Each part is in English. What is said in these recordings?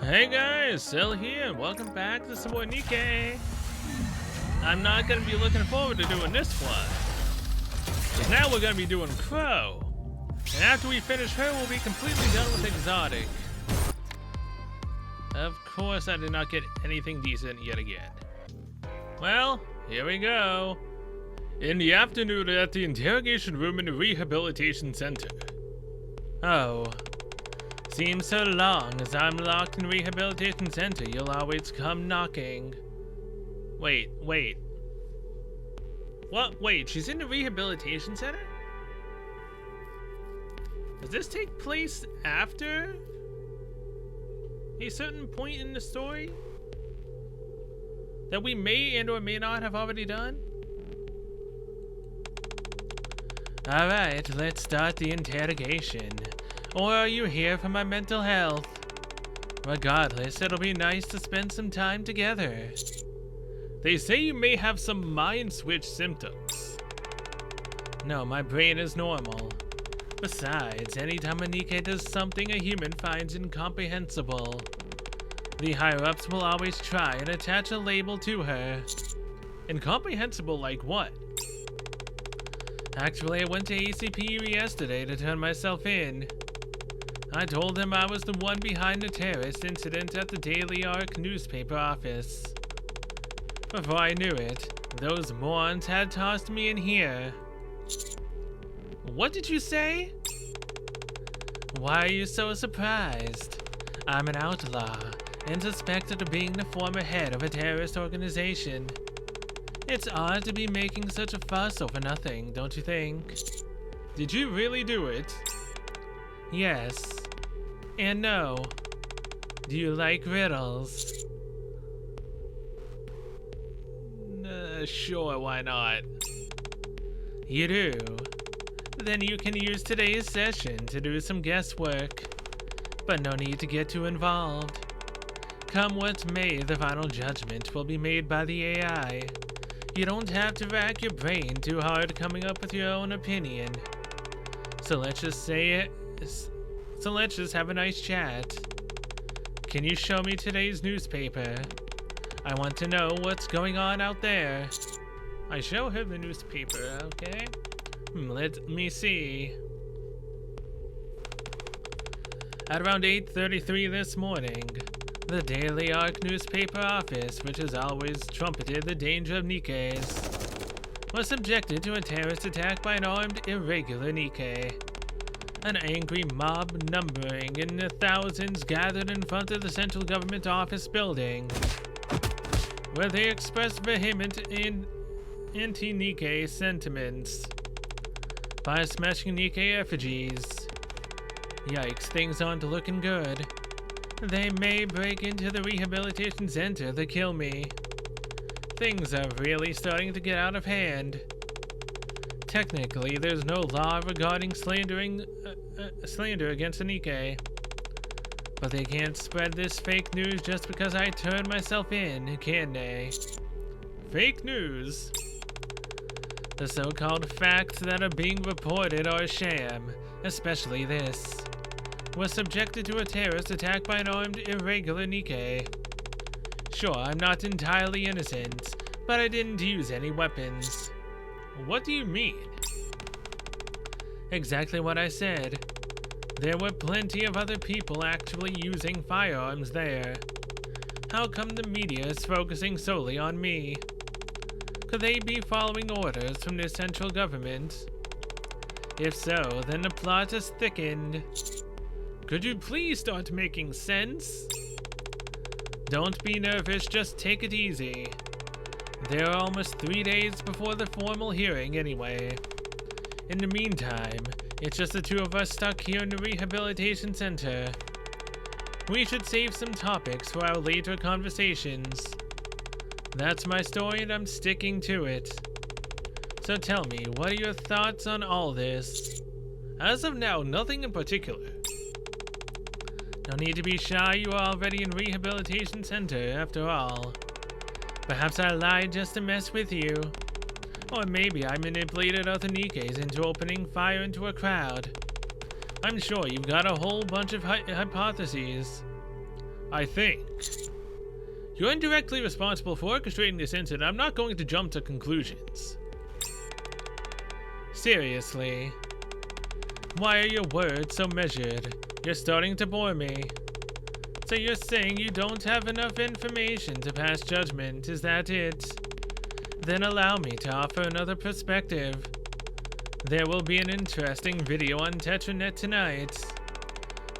Hey guys, Sil here. Welcome back to some more Nikke. I'm not gonna be looking forward to doing this one. 'Cause now we're gonna be doing Crow. And after we finish her, we'll be completely done with Exotic. Of course, I did not get anything decent yet again. Well, here we go. In the afternoon at the interrogation room in the rehabilitation center. Oh. Seems so long as I'm locked in rehabilitation center, you'll always come knocking. Wait. What? Wait, she's in the rehabilitation center? Does this take place after a certain point in the story that we may and or may not have already done? Alright, let's start the interrogation. Or are you here for my mental health? Regardless, it'll be nice to spend some time together. They say you may have some mind switch symptoms. No, my brain is normal. Besides, anytime a Nikke does something a human finds incomprehensible, the higher-ups will always try and attach a label to her. Incomprehensible like what? Actually, I went to ACPU yesterday to turn myself in. I told him I was the one behind the terrorist incident at the Daily Arc newspaper office. Before I knew it, those morons had tossed me in here. What did you say? Why are you so surprised? I'm an outlaw and suspected of being the former head of a terrorist organization. It's odd to be making such a fuss over nothing, don't you think? Did you really do it? Yes. And no. Do you like riddles? Sure, why not? You do? Then you can use today's session to do some guesswork. But no need to get too involved. Come what may, the final judgment will be made by the AI. You don't have to rack your brain too hard coming up with your own opinion. So let's just have a nice chat. Can you show me today's newspaper? I want to know what's going on out there. I show her the newspaper, okay? Let me see. At around 8:33 this morning, the Daily Arc newspaper office, which has always trumpeted the danger of Nikkes, was subjected to a terrorist attack by an armed, irregular Nikke. An angry mob numbering in the thousands gathered in front of the central government office building, where they expressed vehement anti-Nikke sentiments by smashing Nikke effigies. Yikes, things aren't looking good. They may break into the rehabilitation center to kill me. Things are really starting to get out of hand. Technically, there's no law regarding slander against a Nikke. But they can't spread this fake news just because I turned myself in, can they? Fake news? The so-called facts that are being reported are a sham, especially this. Was subjected to a terrorist attack by an armed, irregular Nikke. Sure, I'm not entirely innocent, but I didn't use any weapons. What do you mean? Exactly what I said. There were plenty of other people actually using firearms there. How come the media is focusing solely on me? Could they be following orders from the central government? If so, then the plot is thickened. Could you please start making sense? Don't be nervous, just take it easy. There are almost 3 days before the formal hearing anyway. In the meantime, it's just the two of us stuck here in the rehabilitation center. We should save some topics for our later conversations. That's my story and I'm sticking to it. So tell me, what are your thoughts on all this? As of now, nothing in particular. No need to be shy, you are already in rehabilitation center after all. Perhaps I lied just to mess with you. Or maybe I manipulated other Nikkes into opening fire into a crowd. I'm sure you've got a whole bunch of hypotheses. I think. You're indirectly responsible for orchestrating this incident. I'm not going to jump to conclusions. Seriously. Why are your words so measured? You're starting to bore me. So you're saying you don't have enough information to pass judgment, is that it? Then allow me to offer another perspective. There will be an interesting video on Tetranet tonight.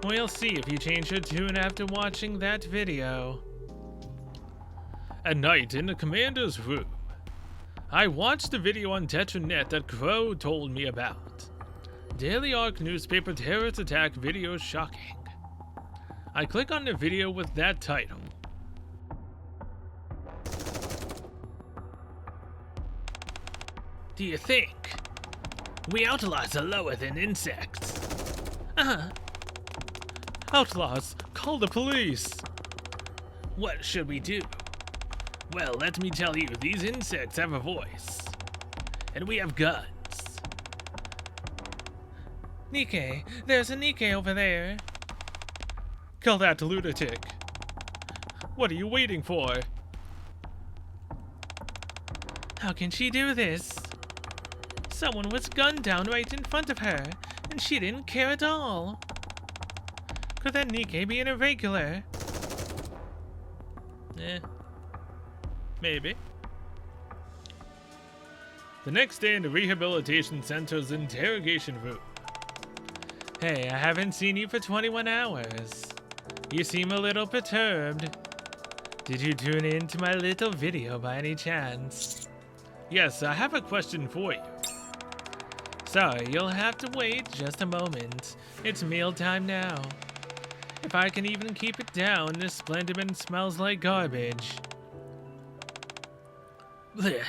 We'll see if you change your tune after watching that video. At night in the commander's room, I watched the video on Tetranet that Crow told me about. Daily Arc newspaper terrorist attack video shocking. I click on the video with that title. Do you think we outlaws are lower than insects? Outlaws, call the police. What should we do? Well, let me tell you, these insects have a voice. And we have guns. Nikke, there's a Nikke over there. Kill that lunatic. What are you waiting for? How can she do this? Someone was gunned down right in front of her, and she didn't care at all. Could that Nikke be an irregular? Maybe. The next day in the rehabilitation center's interrogation room. Hey, I haven't seen you for 21 hours. You seem a little perturbed. Did you tune in to my little video by any chance? Yes, I have a question for you. Sorry, you'll have to wait just a moment. It's mealtime now. If I can even keep it down, this Splenderman smells like garbage. Blech.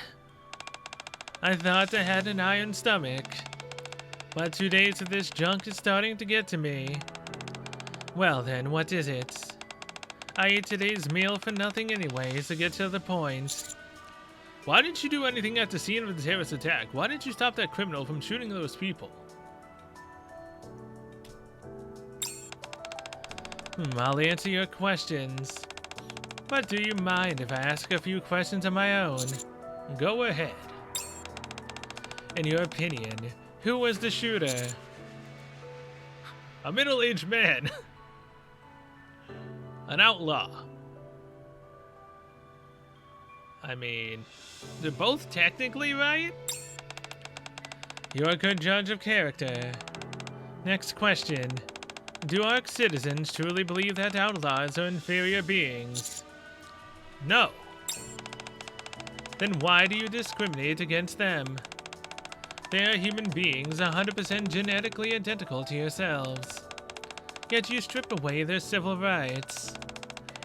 I thought I had an iron stomach, but 2 days of this junk is starting to get to me. Well then, what is it? I ate today's meal for nothing anyway, so get to the point. Why didn't you do anything at the scene of the terrorist attack? Why didn't you stop that criminal from shooting those people? I'll answer your questions. But do you mind if I ask a few questions of my own? Go ahead. In your opinion, who was the shooter? A middle-aged man. An outlaw. I mean, they're both technically right? You're a good judge of character. Next question. Do Ark citizens truly believe that outlaws are inferior beings? No. Then why do you discriminate against them? They are human beings 100% genetically identical to yourselves. Yet you strip away their civil rights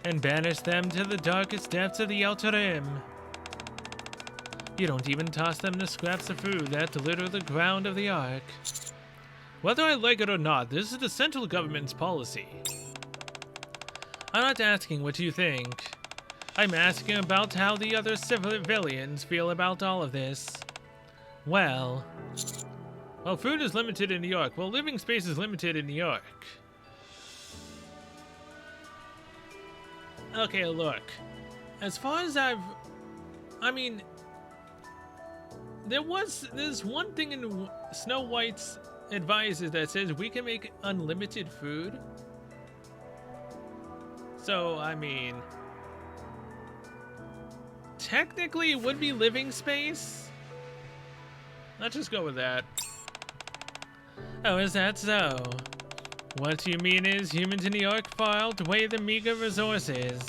and banish them to the darkest depths of the Outer Rim. You don't even toss them the scraps of food that litter the ground of the Ark. Whether I like it or not, this is the central government's policy. I'm not asking what you think. I'm asking about how the other civilians feel about all of this. Well, food is limited in New York. Well, living space is limited in New York. Okay, look. As far as I mean, there's one thing in Snow White's advices that says we can make unlimited food. So, I mean, technically it would be living space. Let's just go with that. Oh, is that so? What you mean is humans in New York far outweigh the meager resources,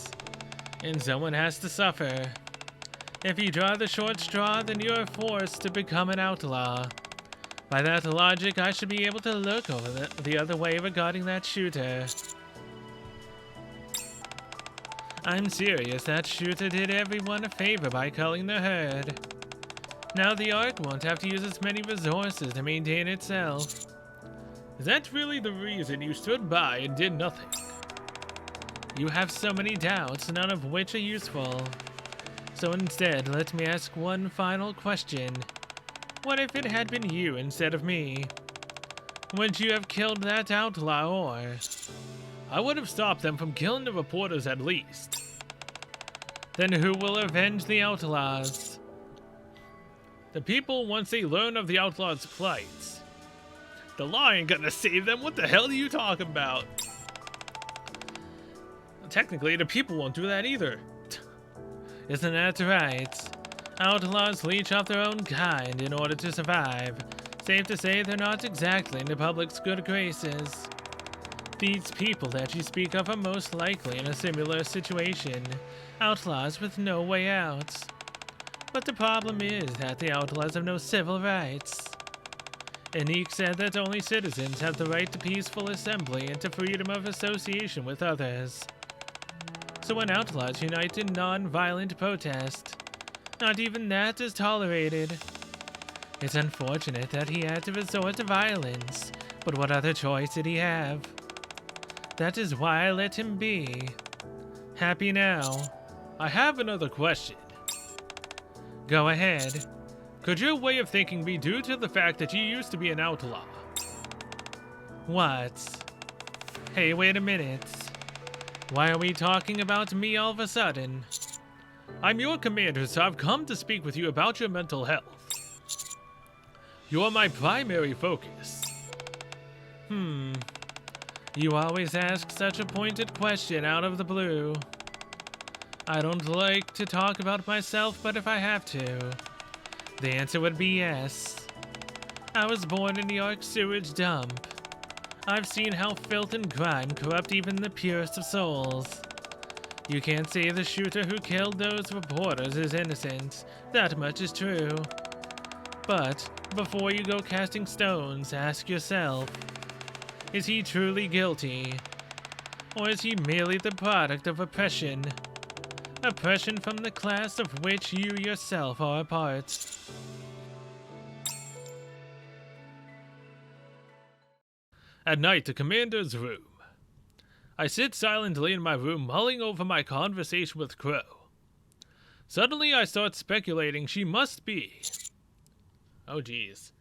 and someone has to suffer. If you draw the short straw, then you are forced to become an outlaw. By that logic, I should be able to look over the other way regarding that shooter. I'm serious, that shooter did everyone a favor by culling the herd. Now the Ark won't have to use as many resources to maintain itself. Is that really the reason you stood by and did nothing? You have so many doubts, none of which are useful. So instead, let me ask one final question. What if it had been you instead of me? Would you have killed that outlaw or I would have stopped them from killing the reporters at least. Then who will avenge the outlaws? The people once they learn of the outlaws' plight. The law ain't gonna save them. What the hell are you talking about? Technically, the people won't do that either. Isn't that right? Outlaws leech off their own kind in order to survive. Safe to say they're not exactly in the public's good graces. These people that you speak of are most likely in a similar situation. Outlaws with no way out. But the problem is that the outlaws have no civil rights. Nikke said that only citizens have the right to peaceful assembly and to freedom of association with others. So when outlaws unite in non-violent protest, not even that is tolerated. It's unfortunate that he had to resort to violence, but what other choice did he have? That is why I let him be. Happy now. I have another question. Go ahead. Could your way of thinking be due to the fact that you used to be an outlaw? What? Hey, wait a minute. Why are we talking about me all of a sudden? I'm your commander, so I've come to speak with you about your mental health. You're my primary focus. You always ask such a pointed question out of the blue. I don't like to talk about myself, but if I have to, the answer would be yes. I was born in New York sewage dump. I've seen how filth and crime corrupt even the purest of souls. You can't say the shooter who killed those reporters is innocent. That much is true. But before you go casting stones, ask yourself, is he truly guilty? Or is he merely the product of oppression? Oppression from the class of which you yourself are a part. At night, the commander's room. I sit silently in my room, mulling over my conversation with Crow. Suddenly, I start speculating she must be... oh geez.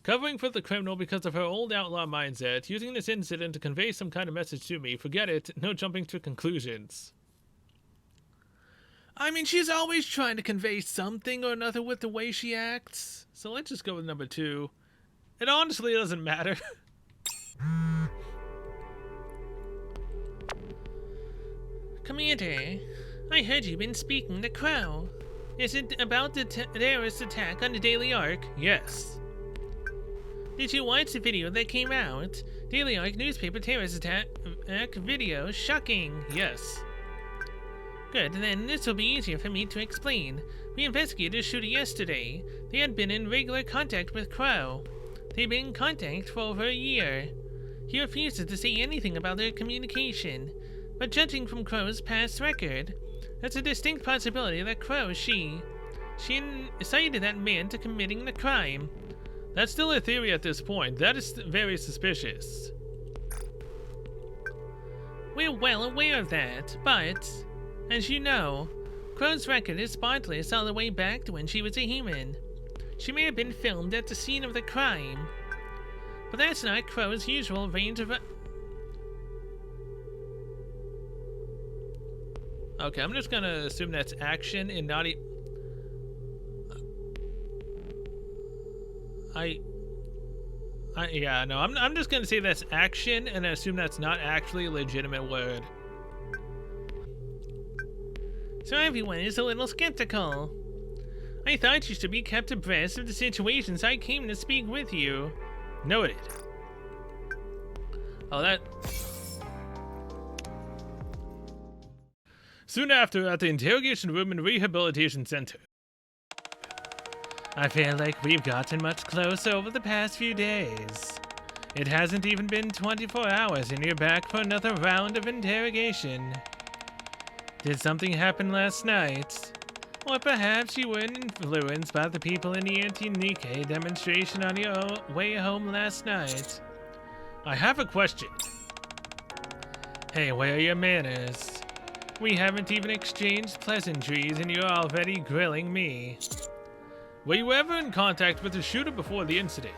Covering for the criminal because of her old outlaw mindset, using this incident to convey some kind of message to me. Forget it, no jumping to conclusions. I mean, she's always trying to convey something or another with the way she acts. So let's just go with number 2. It honestly doesn't matter. Commander, I heard you've been speaking to Crow. Is it about the terrorist attack on the Daily Ark? Yes. Did you watch the video that came out? Daily Ark newspaper terrorist attack video. Shocking. Yes. Good, then this will be easier for me to explain. We investigated a shooter yesterday. They had been in regular contact with Crow. They've been in contact for over a year. He refuses to say anything about their communication, but judging from Crow's past record, there's a distinct possibility that Crow, she incited that man to committing the crime. That's still a theory at this point. That is very suspicious. We're well aware of that, but... as you know, Crow's record is spotless all the way back to when she was a human. She may have been filmed at the scene of the crime, but that's not Crow's usual range of... Okay, I'm just gonna assume that's action and not yeah, no, I'm just gonna say that's action and assume that's not actually a legitimate word. So everyone is a little skeptical. I thought you should be kept abreast of the situations I came to speak with you. Noted. Oh, that... Soon after, at the interrogation room and rehabilitation center. I feel like we've gotten much closer over the past few days. It hasn't even been 24 hours and you're back for another round of interrogation. Did something happen last night? Or perhaps you were influenced by the people in the anti-Nikke demonstration on your way home last night. I have a question. Hey, where are your manners? We haven't even exchanged pleasantries and you're already grilling me. Were you ever in contact with the shooter before the incident?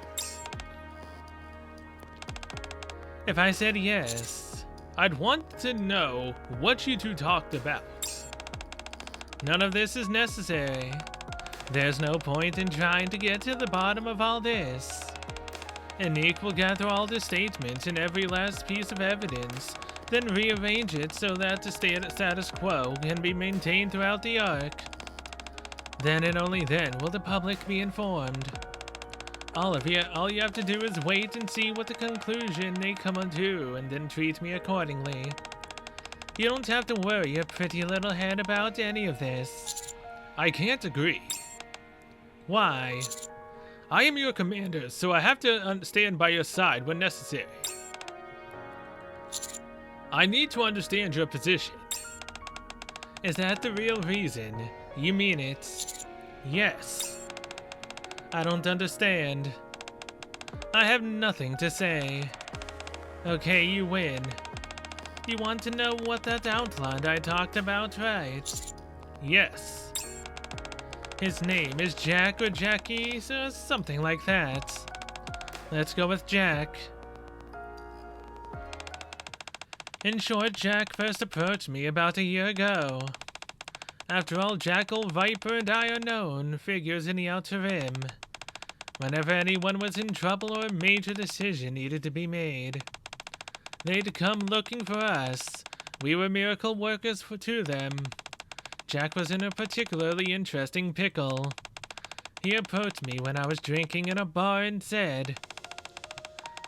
If I said yes, I'd want to know what you two talked about. None of this is necessary. There's no point in trying to get to the bottom of all this. And Nikke will gather all the statements and every last piece of evidence, then rearrange it so that the status quo can be maintained throughout the arc. Then and only then will the public be informed. All you have to do is wait and see what the conclusion they come to, and then treat me accordingly. You don't have to worry your pretty little head about any of this. I can't agree. Why? I am your commander, so I have to stand by your side when necessary. I need to understand your position. Is that the real reason? You mean it? Yes. I don't understand. I have nothing to say. Okay, you win. You want to know what that outline I talked about, right? Yes. His name is Jack or Jackie, so something like that. Let's go with Jack. In short, Jack first approached me about a year ago. After all, Jackal, Viper, and I are known figures in the Outer Rim. Whenever anyone was in trouble or a major decision needed to be made, they'd come looking for us. We were miracle workers to them. Jack was in a particularly interesting pickle. He approached me when I was drinking in a bar and said,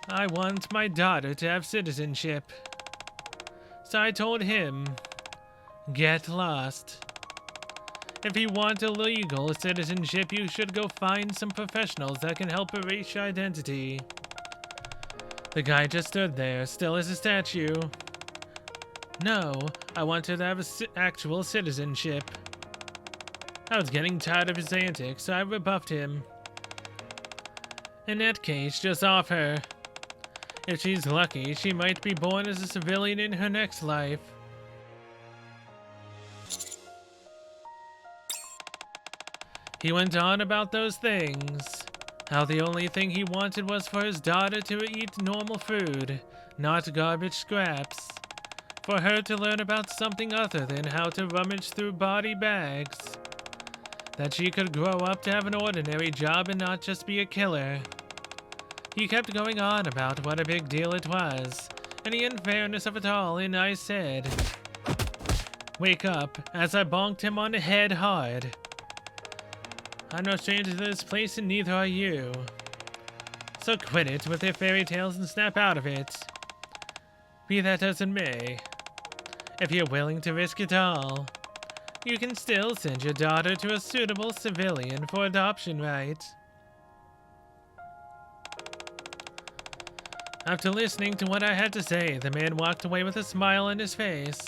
"I want my daughter to have citizenship." So I told him, "Get lost. If you want a legal citizenship, you should go find some professionals that can help erase your identity." The guy just stood there, still as a statue. "No, I want her to have actual citizenship." I was getting tired of his antics, so I rebuffed him. "In that case, just off her. If she's lucky, she might be born as a civilian in her next life." He went on about those things. How the only thing he wanted was for his daughter to eat normal food, not garbage scraps. For her to learn about something other than how to rummage through body bags. That she could grow up to have an ordinary job and not just be a killer. He kept going on about what a big deal it was, and the unfairness of it all, and I said, "Wake up," as I bonked him on the head hard. "I'm no stranger to this place, and neither are you. So quit it with your fairy tales and snap out of it. Be that as it may, if you're willing to risk it all, you can still send your daughter to a suitable civilian for adoption, right?" After listening to what I had to say, the man walked away with a smile on his face.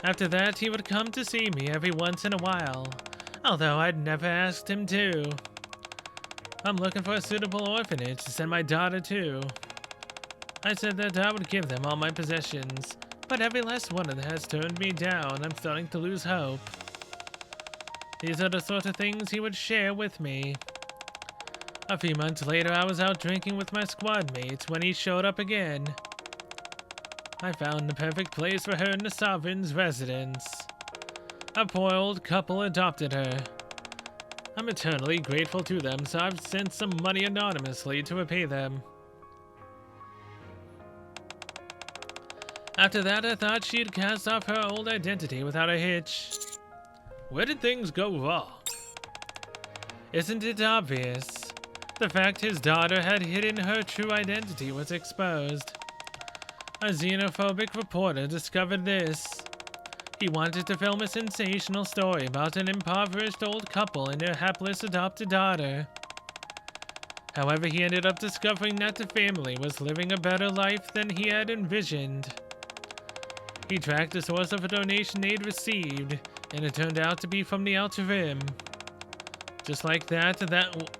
After that, he would come to see me every once in a while, although I'd never asked him to. I'm looking for a suitable orphanage to send my daughter to. I said that I would give them all my possessions, but every last one of them has turned me down. I'm starting to lose hope. These are the sort of things he would share with me. A few months later, I was out drinking with my squad mates when he showed up again. I found the perfect place for her in the Sovereign's residence. A poor old couple adopted her. I'm eternally grateful to them, so I've sent some money anonymously to repay them. After that, I thought she'd cast off her old identity without a hitch. Where did things go wrong? Isn't it obvious? The fact his daughter had hidden her true identity was exposed. A xenophobic reporter discovered this. He wanted to film a sensational story about an impoverished old couple and their hapless adopted daughter. However, he ended up discovering that the family was living a better life than he had envisioned. He tracked the source of a donation they'd received, and it turned out to be from the Outer Rim. Just like that,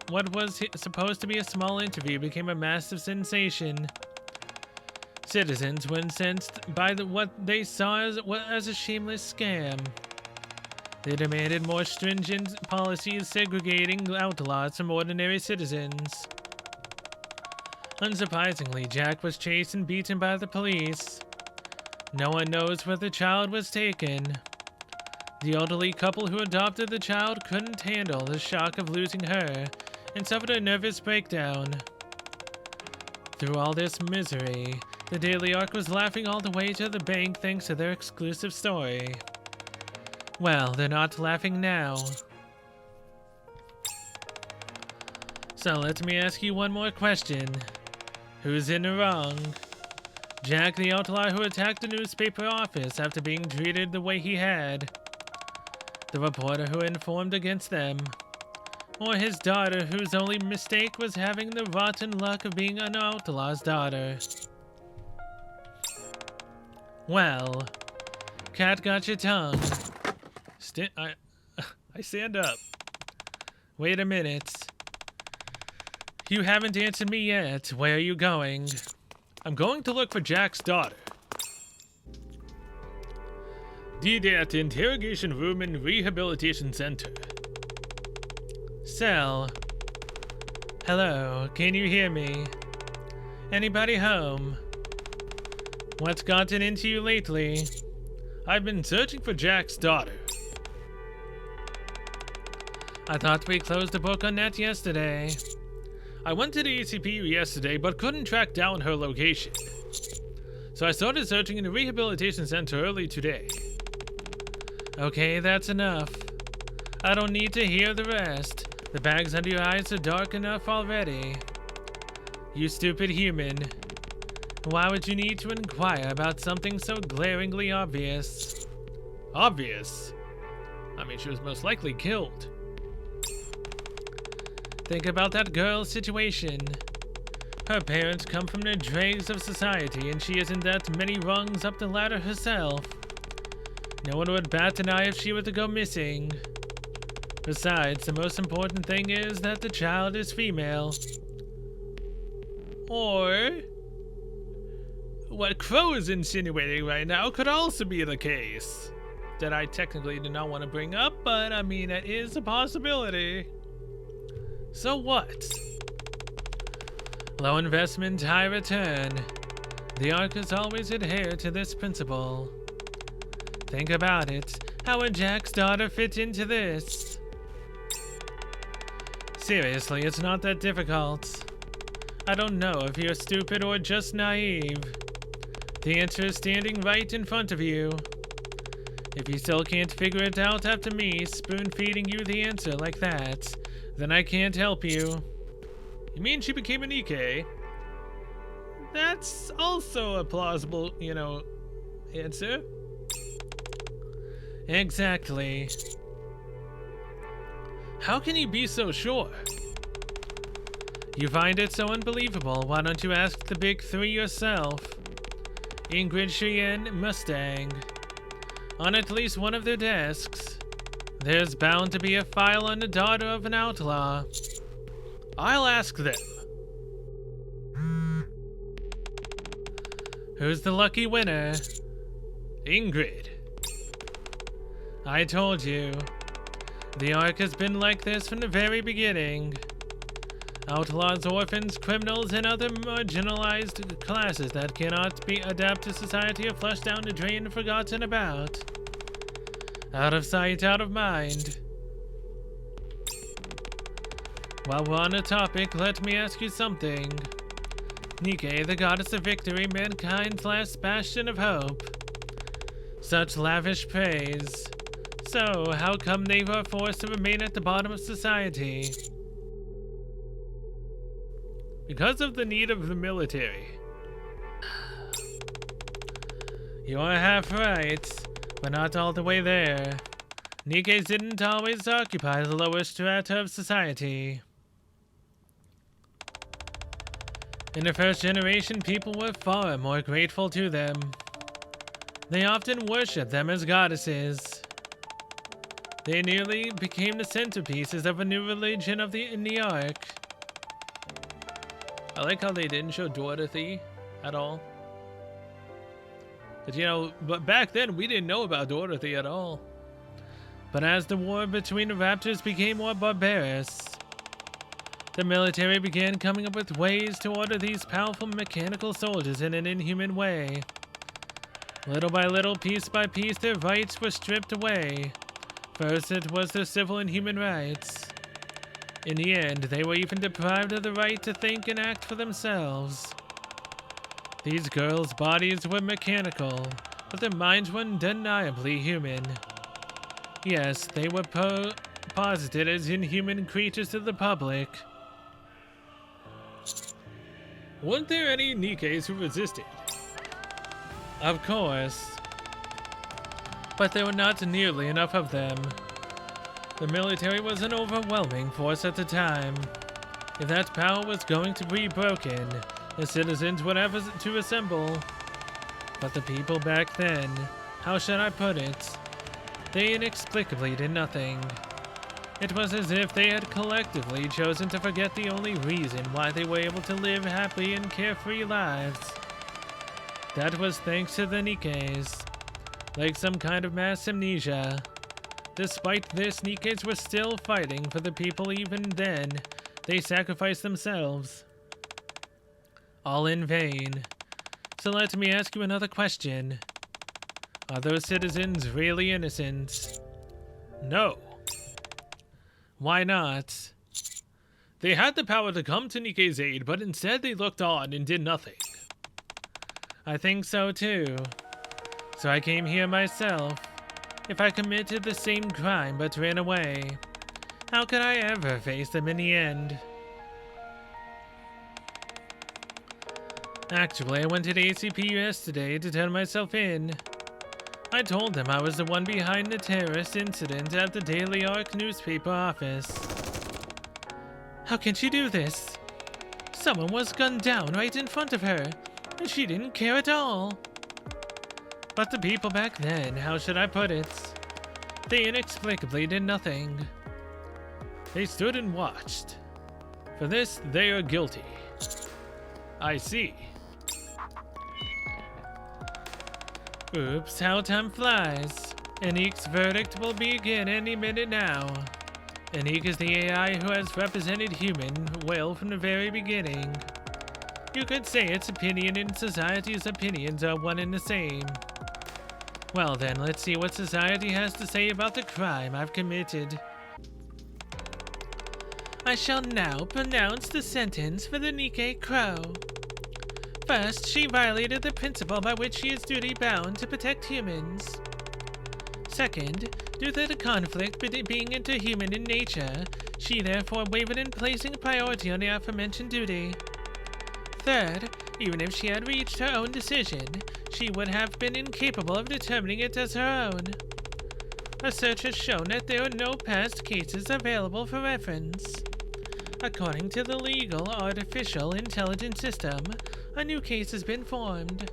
what was supposed to be a small interview became a massive sensation. Citizens were incensed by what they saw as a shameless scam. They demanded more stringent policies segregating outlaws from ordinary citizens. Unsurprisingly, Jack was chased and beaten by the police. No one knows where the child was taken. The elderly couple who adopted the child couldn't handle the shock of losing her and suffered a nervous breakdown. Through all this misery, the Daily Ark was laughing all the way to the bank thanks to their exclusive story. Well, they're not laughing now. So let me ask you one more question. Who's in the wrong? Jack the outlaw who attacked the newspaper office after being treated the way he had? The reporter who informed against them? Or his daughter whose only mistake was having the rotten luck of being an outlaw's daughter? Well, cat got your tongue. I stand up. Wait a minute. You haven't answered me yet. Where are you going? I'm going to look for Jack's daughter. D-Day at the Interrogation Room and Rehabilitation Center. Cell. Hello, can you hear me? Anybody home? What's gotten into you lately? I've been searching for Jack's daughter. I thought we closed the book on that yesterday. I went to the ECPU yesterday but couldn't track down her location. So I started searching in the rehabilitation center early today. Okay, that's enough. I don't need to hear the rest. The bags under your eyes are dark enough already. You stupid human. Why would you need to inquire about something so glaringly obvious? Obvious? I mean, she was most likely killed. Think about that girl's situation. Her parents come from the dregs of society and she isn't that many rungs up the ladder herself. No one would bat an eye if she were to go missing. Besides, the most important thing is that the child is female. Or what Crow is insinuating right now could also be the case. That I technically do not want to bring up, but I mean, it is a possibility. So what? Low investment, high return. The Ark has always adhered to this principle. Think about it. How would Jack's daughter fit into this? Seriously, it's not that difficult. I don't know if you're stupid or just naive. The answer is standing right in front of you. If you still can't figure it out after me spoon-feeding you the answer like that, then I can't help you. You mean she became a Nikke? That's also a plausible, answer. Exactly. How can you be so sure? You find it so unbelievable, why don't you ask the big three yourself? Ingrid, Cheyenne, Mustang. On at least one of their desks, there's bound to be a file on the daughter of an outlaw. I'll ask them. Who's the lucky winner? Ingrid. I told you. The Ark has been like this from the very beginning. Outlaws, orphans, criminals, and other marginalized classes that cannot be adapted to society are flushed down the drain and forgotten about. Out of sight, out of mind. While we're on the topic, let me ask you something. Nikke, the goddess of victory, mankind's last bastion of hope. Such lavish praise. So, how come they were forced to remain at the bottom of society? Because of the need of the military. You are half right, but not all the way there. Nikkes didn't always occupy the lowest strata of society. In the first generation, people were far more grateful to them. They often worshipped them as goddesses. They nearly became the centerpieces of a new religion in the Ark. I like how they didn't show Dorothy at all. But back then we didn't know about Dorothy at all. But as the war between the Raptors became more barbarous, the military began coming up with ways to order these powerful mechanical soldiers in an inhuman way. Little by little, piece by piece, their rights were stripped away. First it was their civil and human rights. In the end, they were even deprived of the right to think and act for themselves. These girls' bodies were mechanical, but their minds were undeniably human. Yes, they were posited as inhuman creatures to the public. Weren't there any Nikkes who resisted? Of course. But there were not nearly enough of them. The military was an overwhelming force at the time. If that power was going to be broken, the citizens would have to assemble. But the people back then, how should I put it? They inexplicably did nothing. It was as if they had collectively chosen to forget the only reason why they were able to live happy and carefree lives. That was thanks to the Nikkes. Like some kind of mass amnesia. Despite this, Nikkes were still fighting for the people even then. They sacrificed themselves. All in vain. So let me ask you another question. Are those citizens really innocent? No. Why not? They had the power to come to Nikke's aid, but instead they looked on and did nothing. I think so too. So I came here myself. If I committed the same crime but ran away, how could I ever face them in the end? Actually, I went to the ACP yesterday to turn myself in. I told them I was the one behind the terrorist incident at the Daily Arc newspaper office. How can she do this? Someone was gunned down right in front of her, and she didn't care at all. But the people back then, how should I put it? They inexplicably did nothing. They stood and watched. For this, they are guilty. I see. Oops, how time flies. Anique's verdict will begin any minute now. Anique is the AI who has represented human well from the very beginning. You could say its opinion and society's opinions are one and the same. Well then, let's see what society has to say about the crime I've committed. I shall now pronounce the sentence for the Nikke Crow. First, she violated the principle by which she is duty-bound to protect humans. Second, due to the conflict being interhuman in nature, she therefore wavered in placing priority on the aforementioned duty. Third, even if she had reached her own decision, she would have been incapable of determining it as her own. A search has shown that there are no past cases available for reference. According to the legal artificial intelligence system, a new case has been formed.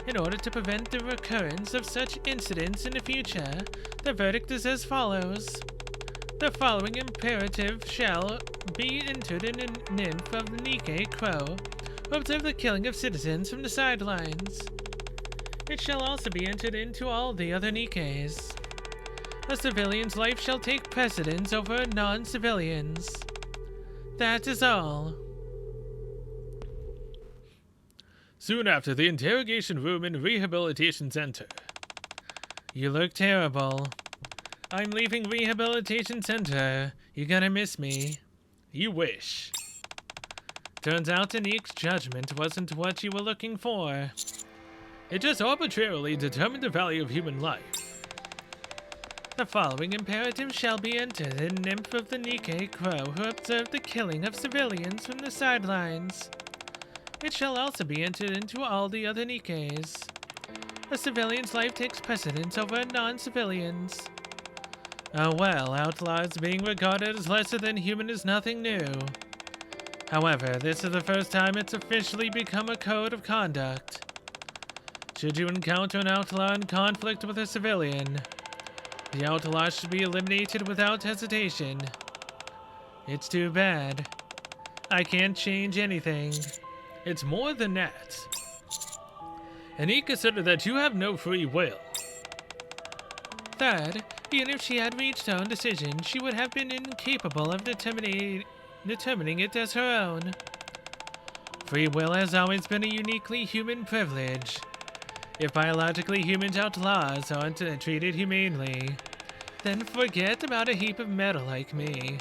In order to prevent the recurrence of such incidents in the future, the verdict is as follows. The following imperative shall be entered in a nymph of the Nikke Crow, who observe the killing of citizens from the sidelines. It shall also be entered into all the other Nikkes. A civilian's life shall take precedence over a non-civilian's. That is all. Soon after the interrogation room and rehabilitation center. You look terrible. I'm leaving rehabilitation center. You're gonna miss me. You wish. Turns out Anique's judgment wasn't what you were looking for. It just arbitrarily determined the value of human life. The following imperative shall be entered in nymph of the Nikke Crow who observed the killing of civilians from the sidelines. It shall also be entered into all the other Nikkes. A civilian's life takes precedence over a non-civilian's. Oh well, outlaws being regarded as lesser than human is nothing new. However, this is the first time it's officially become a code of conduct. Should you encounter an outlaw in conflict with a civilian, the outlaw should be eliminated without hesitation. It's too bad. I can't change anything. It's more than that. Anique considered that you have no free will. Third, even if she had reached her own decision, she would have been incapable of determining it as her own. Free will has always been a uniquely human privilege. If biologically human outlaws aren't treated humanely, then forget about a heap of metal like me.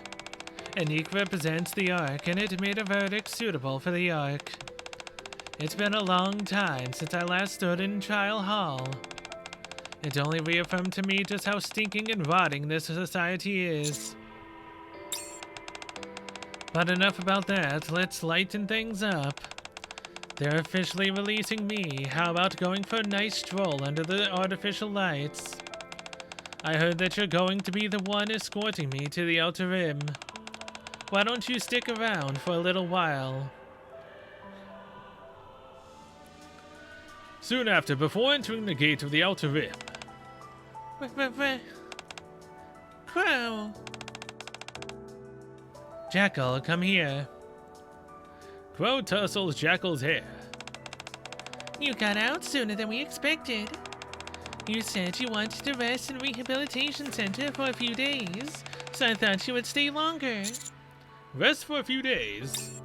Nikke represents the Ark, and it made a verdict suitable for the Ark. It's been a long time since I last stood in trial hall. It only reaffirmed to me just how stinking and rotting this society is. But enough about that, let's lighten things up. They're officially releasing me. How about going for a nice stroll under the artificial lights? I heard that you're going to be the one escorting me to the Outer Rim. Why don't you stick around for a little while? Soon after, before entering the gate of the Outer Rim. Crow! Jackal, come here. Crow tussles Jackal's hair. You got out sooner than we expected. You said you wanted to rest in a rehabilitation center for a few days, so I thought you would stay longer. Rest for a few days?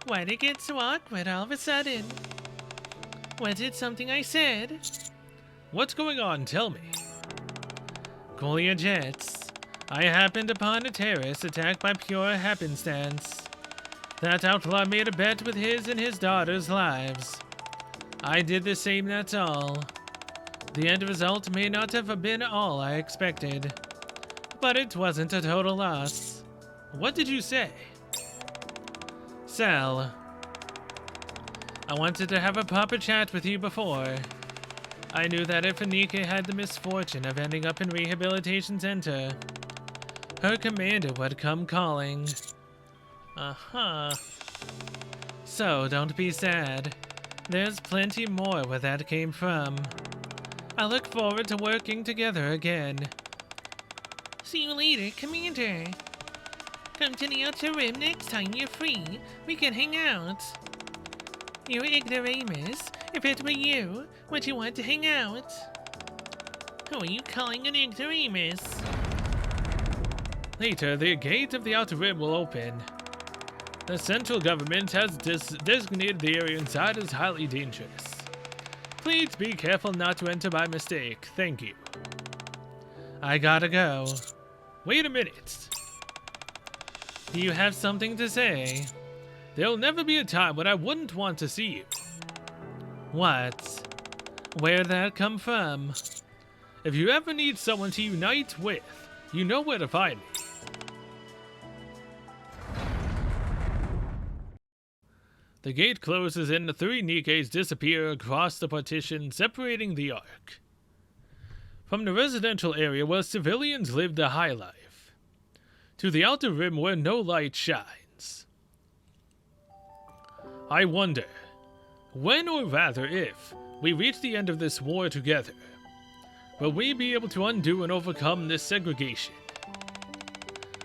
Why'd it get so awkward all of a sudden? Was it something I said? What's going on? Tell me. Cool your jets. I happened upon a terrorist attack by pure happenstance. That outlaw made a bet with his and his daughter's lives. I did the same, that's all. The end result may not have been all I expected, but it wasn't a total loss. What did you say? Sal, I wanted to have a proper chat with you before. I knew that if Nikke had the misfortune of ending up in rehabilitation center, her commander would come calling. Uh-huh. So don't be sad. There's plenty more where that came from. I look forward to working together again. See you later, Commander. Come to the Outer Rim next time you're free. We can hang out. You're ignoramus. If it were you, would you want to hang out? Who are you calling an ignoramus? Later, the gate of the Outer Rim will open. The central government has designated the area inside as highly dangerous. Please be careful not to enter by mistake. Thank you. I gotta go. Wait a minute. Do you have something to say? There'll never be a time when I wouldn't want to see you. What? Where'd that come from? If you ever need someone to unite with, you know where to find me. The gate closes and the three Nikkes disappear across the partition separating the Ark from the residential area where civilians live the high life, to the Outer Rim where no light shines. I wonder, when or rather if, we reach the end of this war together, will we be able to undo and overcome this segregation?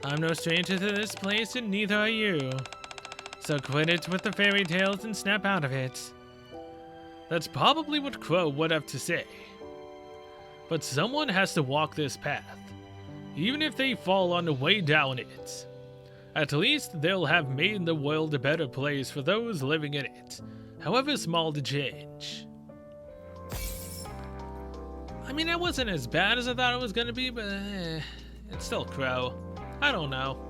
I'm no stranger to this place and neither are you. So quit it with the fairy tales and snap out of it. That's probably what Crow would have to say. But someone has to walk this path, even if they fall on the way down it. At least they'll have made the world a better place for those living in it, however small the change. I mean, that wasn't as bad as I thought it was gonna be, but it's still Crow. I don't know.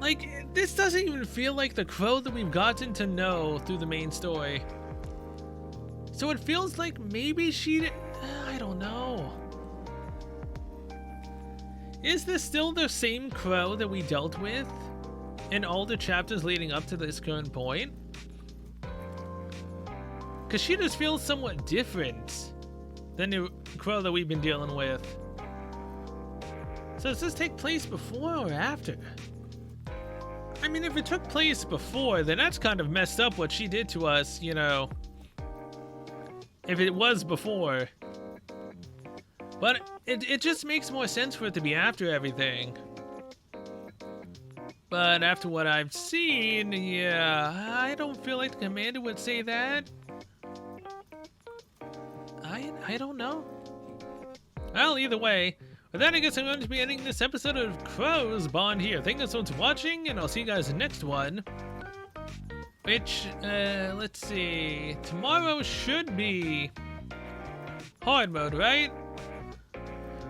Like, this doesn't even feel like the Crow that we've gotten to know through the main story. So it feels like maybe I don't know. Is this still the same Crow that we dealt with in all the chapters leading up to this current point? Because she just feels somewhat different than the Crow that we've been dealing with. So does this take place before or after? I mean, if it took place before, then that's kind of messed up what she did to us, you know. If it was before. But it just makes more sense for it to be after everything. But after what I've seen, yeah, I don't feel like the commander would say that. I don't know. Well, either way, with that, I guess I'm going to be ending this episode of Crow's Bond here. Thank you so much for watching, and I'll see you guys in the next one. Which, let's see. Tomorrow should be hard mode, right?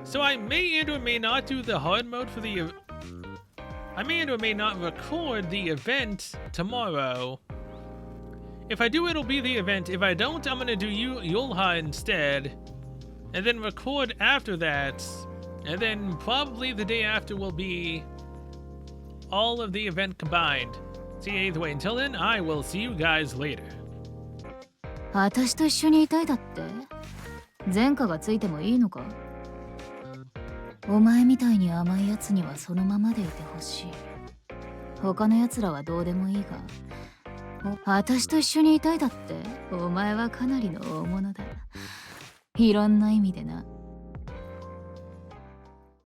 So I may and or may not do the hard mode for the... I may and or may not record the event tomorrow. If I do, it'll be the event. If I don't, I'm gonna do Yulha instead. And then record after that. And then probably the day after will be all of the event combined. See, either way, until then, I will see you guys later. 私と一緒にいたいだって前科がついてもいいのかお前みたいに甘いやつにはそのままでいてほしい他のやつらはどうでもいいが私と一緒にいたいだってお前はかなりの大物だいろんな意味でな